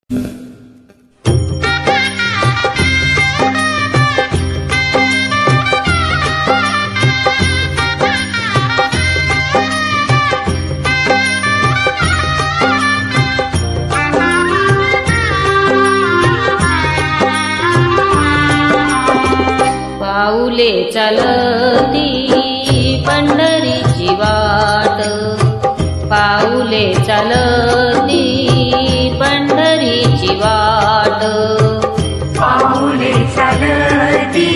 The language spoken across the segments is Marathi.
पाऊले चालती पंढरीची वाट, पाऊले चालती पंढरीची वाट, पाऊले चालती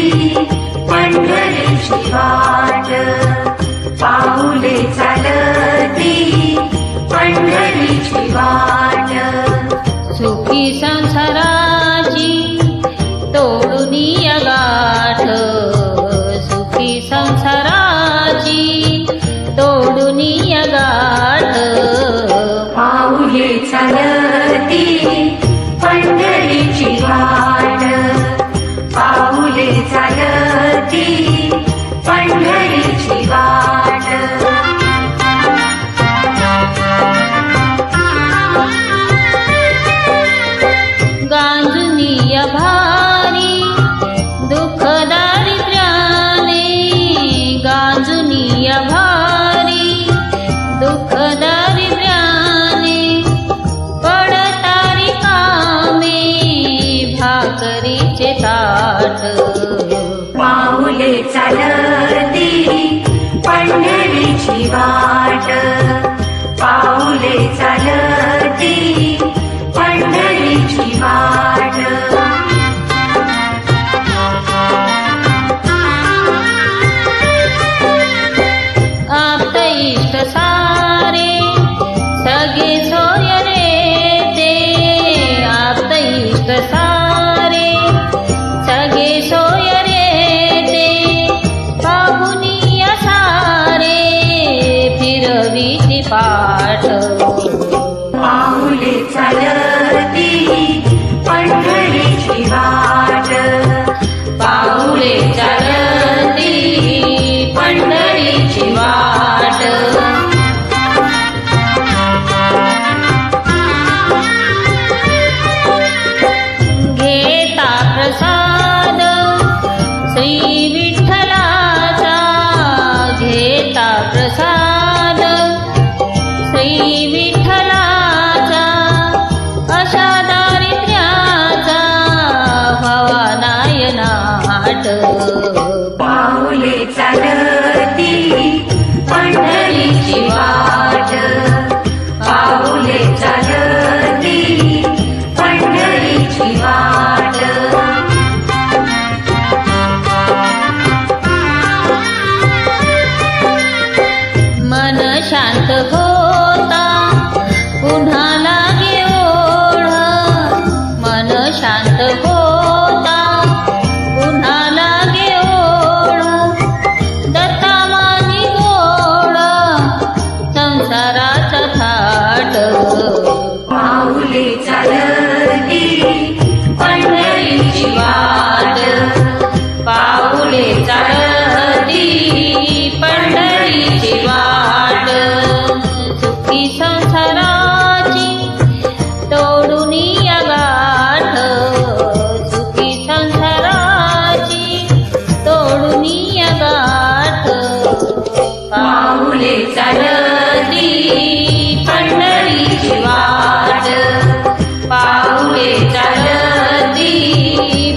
पंढरीची वाट, पाऊले चालती पंढरीची वाट. सुखी संसाराची तोडूनी गाठ, सुखी संसाराची तोडूनी गाठ. पाऊले चालती पंढरीची वाट, पाऊले चालती पंढरीची वाट. गांजुनिया भारी दुःख दारिद्र्याने, गांजुनिया भारी दुःख दारिद्र्याने, पडतारी कामे भाकरीचे ताट. पाऊले चालती पंढरीची वाट, पाऊले चालती पंढरीची वाट. आप्त इष्ट सारे सगळे सोयरे ते, आप्त इष्ट सारे सगळे सोयरे ते, पाहुनिया सारे फिरवीची पाठ. पाऊले चालती पंढरीची वाट, पाऊले चालती पंढरीची वाट. घेता प्रसाद श्री विठ्ठलाचा, घेता प्रसाद श्री विठ्ठलाचा, अशा दारिद्र्याचा भवा नायनाट. पाऊले चालती पंढरीची वाट, पाऊले चालती पंढरीची वाट. मन शांत होता पुन्हा लागे ओढ, मन शांत होता पुन्हा लागे ओढ. दत्ता माझी गोड संसाराचा थाट. पाऊले चालती पंढरीची वाट, पाऊले चालती पंढरीची वाट. सुखी संसाराची तोडूनी गाठ, सुखी संसाराची तोडूनी गाठ. पाऊले चालती पंढरीची वाट, पाऊले चालती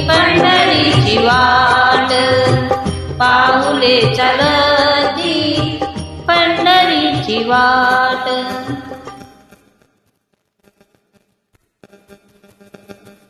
पंढरीची वाट, पाऊले चालती पंढरीची वाट.